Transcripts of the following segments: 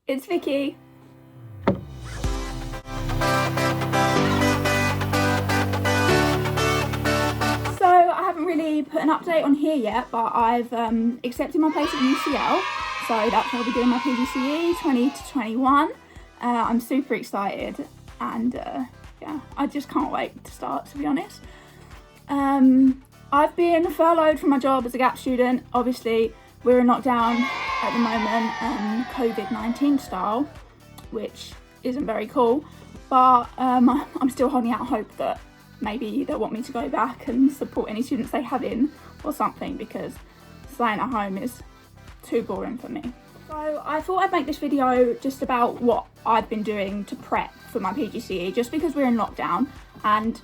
It's Vicky. So I haven't really put an update on here yet, but I've accepted my place at UCL. So that's where I'll be doing my PGCE 20 to 21. I'm super excited and yeah, I just can't wait to start, to be honest. I've been furloughed from my job as a gap student. Obviously, we're in lockdown at the moment, COVID-19 style, which isn't very cool, but I'm still holding out hope that maybe they'll want me to go back and support any students they have in or something, because staying at home is too boring for me. So I thought I'd make this video just about what I've been doing to prep for my PGCE, just because we're in lockdown. And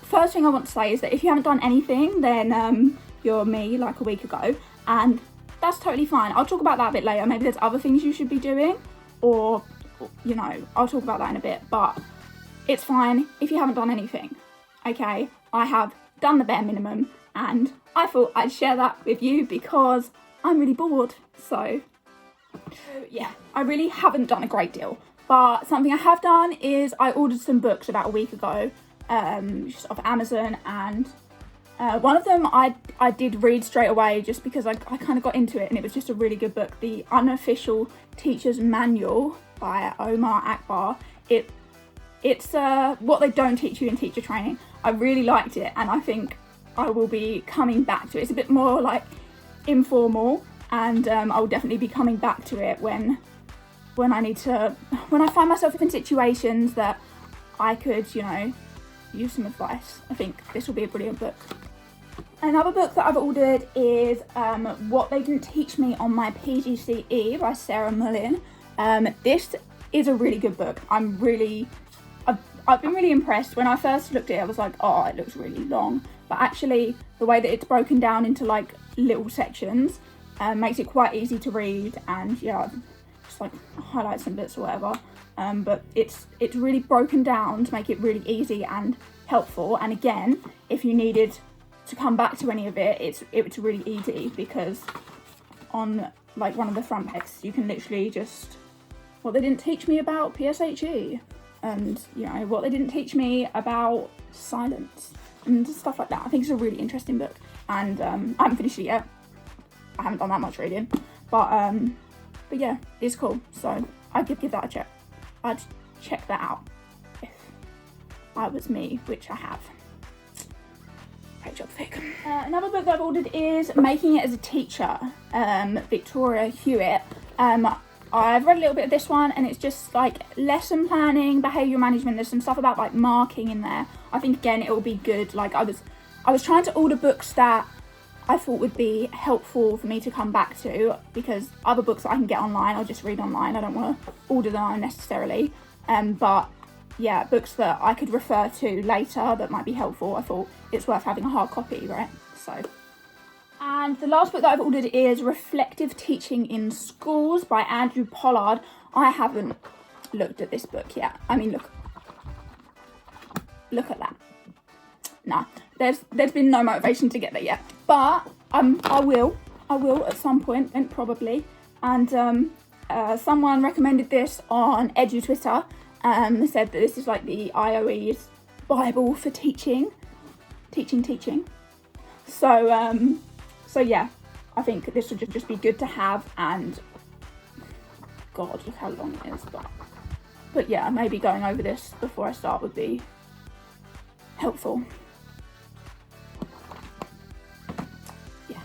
first thing I want to say is that if you haven't done anything, then you're me like a week ago, and that's totally fine. I'll talk about that a bit later. Maybe there's other things you should be doing, or, you know, I'll talk about that in a bit, but it's fine if you haven't done anything, okay? I have done the bare minimum, and I thought I'd share that with you because I'm really bored. So yeah, I really haven't done a great deal, but something I have done is I ordered some books about a week ago, just off Amazon, and one of them I did read straight away just because I kind of got into it, and it was just a really good book, The Unofficial Teacher's Manual by Omar Akbar. It's what they don't teach you in teacher training. I really liked it, and I think I will be coming back to it. It's a bit more like informal, and I'll definitely be coming back to it when I find myself in situations that I could, you know, use some advice. I think this will be a brilliant book. Another book that I've ordered is What They Didn't Teach Me on My PGCE by Sarah Mullin. This is a really good book. I've been really impressed. When I first looked at it, I was like, oh, it looks really long. But actually, the way that it's broken down into like little sections makes it quite easy to read, and yeah, just like highlight some bits or whatever. But it's really broken down to make it really easy and helpful. And again, if you needed to come back to any of it, it's really easy, because on like one of the front pages you can literally just, what they didn't teach me about PSHE, and you know, what they didn't teach me about silence and stuff like that. I think it's a really interesting book, and I haven't finished it yet. I haven't done that much reading, but yeah, it's cool. So I could give that a check. I'd check that out if I was me, which I have. Great job, Vic. Another book that I've ordered is Making It as a Teacher, Victoria Hewitt. I've read a little bit of this one, and it's just like lesson planning, behavioural management. There's some stuff about like marking in there. I think again it will be good. Like I was trying to order books that I thought would be helpful for me to come back to, because other books that I can get online, I'll just read online. I don't want to order them unnecessarily. But yeah, books that I could refer to later that might be helpful. I thought it's worth having a hard copy, right? So. And the last book that I've ordered is Reflective Teaching in Schools by Andrew Pollard. I haven't looked at this book yet. I mean, look at that. Nah, there's been no motivation to get there yet, but I will at some point, and probably. And someone recommended this on Edu Twitter. Said that this is like the IOE's Bible for teaching. So yeah, I think this would just be good to have, and God, look how long it is, but yeah, maybe going over this before I start would be helpful. Yeah,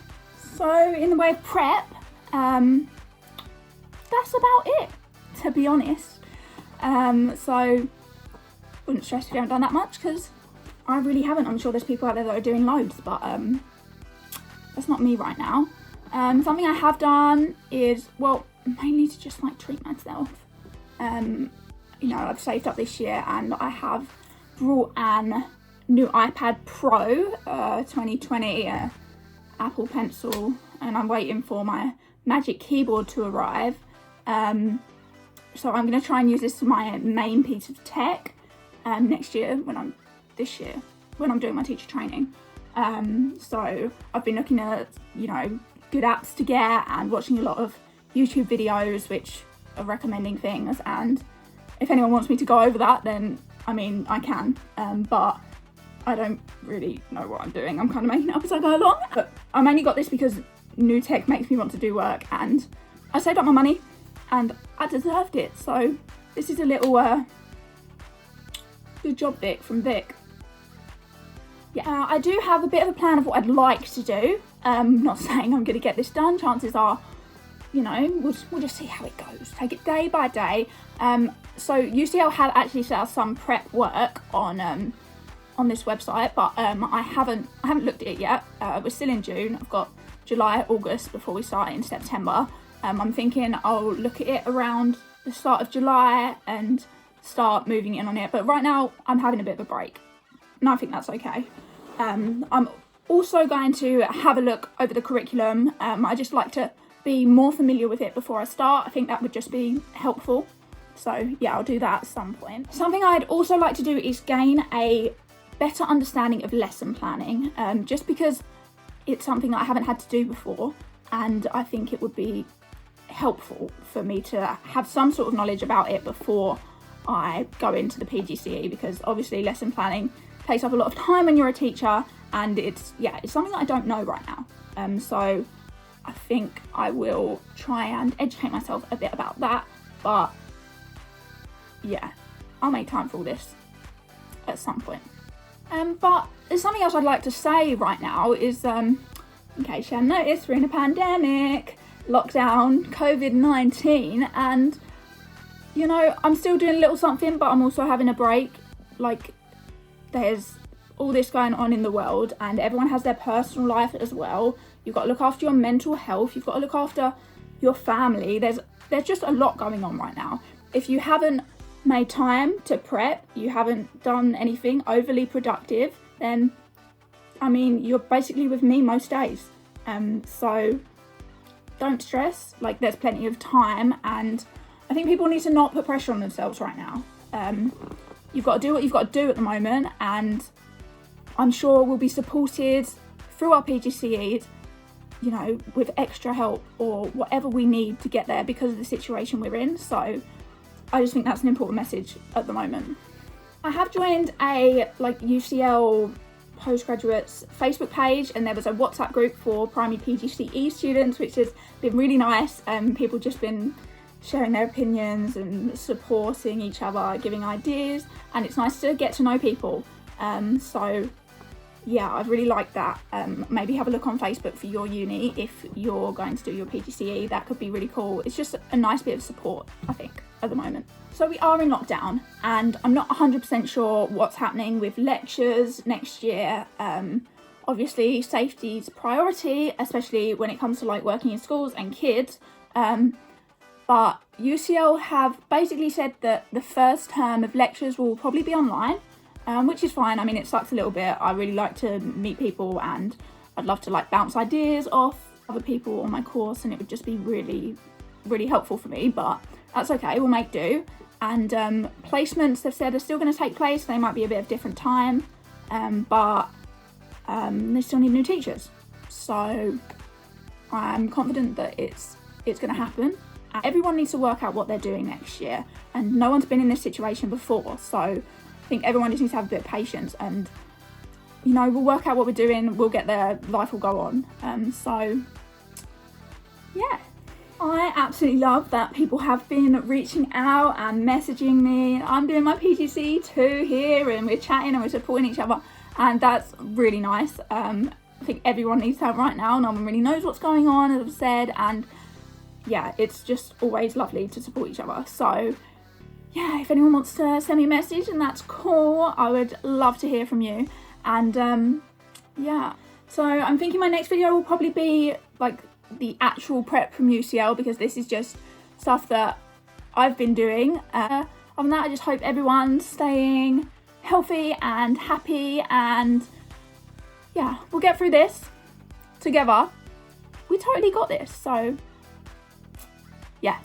so in the way of prep, that's about it, to be honest. So wouldn't stress if you haven't done that much, because I really haven't. I'm sure there's people out there that are doing loads, but that's not me right now. Something I have done is, well, mainly to just like treat myself. You know, I've saved up this year, and I have brought an new iPad Pro 2020 Apple Pencil, and I'm waiting for my Magic Keyboard to arrive. So I'm going to try and use this as my main piece of tech next year when I'm doing my teacher training. So I've been looking at, you know, good apps to get, and watching a lot of YouTube videos, which of recommending things, and if anyone wants me to go over that, then I mean I can, but I don't really know what I'm doing. I'm kind of making it up as I go along. But I mainly got this because new tech makes me want to do work, and I saved up my money and I deserved it. So this is a little good job, Vic, from Vic. Yeah, I do have a bit of a plan of what I'd like to do. Not saying I'm going to get this done. Chances are, you know, we'll just see how it goes. Take it day by day. So UCL have actually set us some prep work on this website, but I haven't looked at it yet. We're still in June. I've got July, August before we start in September. I'm thinking I'll look at it around the start of July and start moving in on it. But right now I'm having a bit of a break, and I think that's okay. I'm also going to have a look over the curriculum. I just like to be more familiar with it before I start. I think that would just be helpful. So yeah, I'll do that at some point. Something I'd also like to do is gain a better understanding of lesson planning, just because it's something that I haven't had to do before, and I think it would be helpful for me to have some sort of knowledge about it before I go into the PGCE, because obviously lesson planning takes up a lot of time when you're a teacher, and it's something that I don't know right now. So I think I will try and educate myself a bit about that, but yeah, I'll make time for all this at some point. But there's something else I'd like to say right now is, in case you haven't noticed, we're in a pandemic, lockdown, COVID-19, and, you know, I'm still doing a little something, but I'm also having a break. Like, there's all this going on in the world, and everyone has their personal life as well. You've got to look after your mental health, you've got to look after your family. There's just a lot going on right now. If you haven't made time to prep, you haven't done anything overly productive, then I mean you're basically with me most days. So don't stress, like there's plenty of time, and I think people need to not put pressure on themselves right now. You've got to do what you've got to do at the moment, and I'm sure we'll be supported through our PGCEs, you know, with extra help or whatever we need to get there because of the situation we're in. So I just think that's an important message at the moment. I have joined a UCL postgraduates Facebook page, and there was a WhatsApp group for primary PGCE students, which has been really nice. People just been sharing their opinions and supporting each other, giving ideas, and it's nice to get to know people. So yeah, I'd really like that. Maybe have a look on Facebook for your uni if you're going to do your PGCE. That could be really cool. It's just a nice bit of support, I think, at the moment. So we are in lockdown, and I'm not 100% sure what's happening with lectures next year. Obviously safety's priority, especially when it comes to like working in schools and kids. But UCL have basically said that the first term of lectures will probably be online, which is fine. I mean, it sucks a little bit. I really like to meet people, and I'd love to like bounce ideas off other people on my course, and it would just be really, really helpful for me, but that's okay, we'll make do. And placements, they've said, are still going to take place. They might be a bit of different time, but they still need new teachers. So I'm confident that it's going to happen. Everyone needs to work out what they're doing next year, and no one's been in this situation before, so I think everyone just needs to have a bit of patience, and you know, we'll work out what we're doing, we'll get there, life will go on. So yeah, I absolutely love that people have been reaching out and messaging me. I'm doing my PGCE too here, and we're chatting and we're supporting each other, and that's really nice. I think everyone needs help right now. No one really knows what's going on, as I've said, and yeah, it's just always lovely to support each other. So yeah, if anyone wants to send me a message, and that's cool, I would love to hear from you. And yeah, so I'm thinking my next video will probably be like the actual prep from UCL, because this is just stuff that I've been doing. Other than that, I just hope everyone's staying healthy and happy, and yeah, we'll get through this together. We totally got this. So yeah,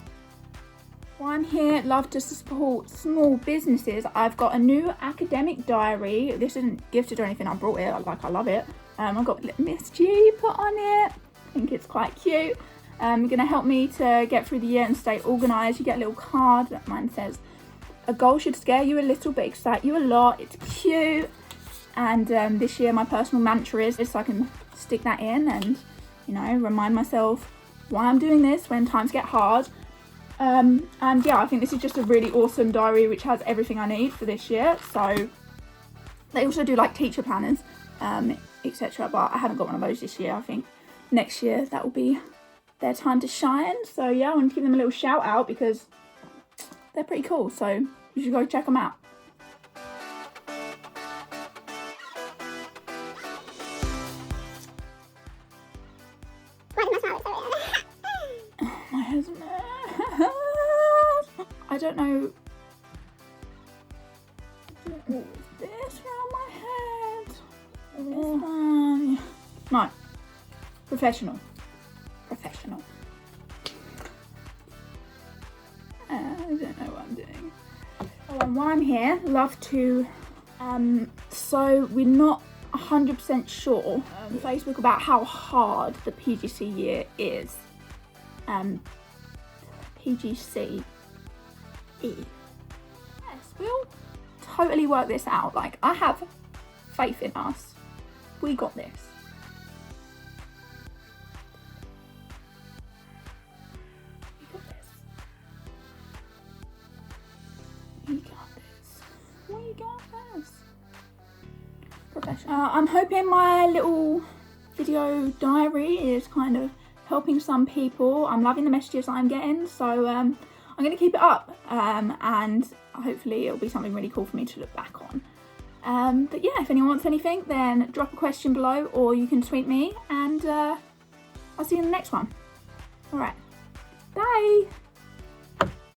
while I'm here, love to support small businesses. I've got a new academic diary. This isn't gifted or anything, I brought it, I love it. I've got Miss G put on it. I think it's quite cute. Going to help me to get through the year and stay organised. You get a little card that mine says, a goal should scare you a little but excite you a lot. It's cute. And this year my personal mantra is so I can stick that in and, you know, remind myself why I'm doing this when times get hard. And yeah, I think this is just a really awesome diary which has everything I need for this year. So they also do like teacher planners, etc. But I haven't got one of those this year. I think next year that will be their time to shine. So yeah, I want to give them a little shout out because they're pretty cool. So you should go check them out. My hair's a mess. I don't know. What is this around my head? This one. No. Professional. I don't know what I'm doing. Oh, and while I'm here, love to. So we're not 100% sure on Facebook about how hard the PGCE year is. PGCE. Yes, we'll totally work this out. Like, I have faith in us. We got this. We got this. Professional. I'm hoping my little video diary is kind of helping some people. I'm loving the messages I'm getting, so I'm going to keep it up, and hopefully it'll be something really cool for me to look back on. But yeah, if anyone wants anything, then drop a question below, or you can tweet me, and I'll see you in the next one. Alright, bye!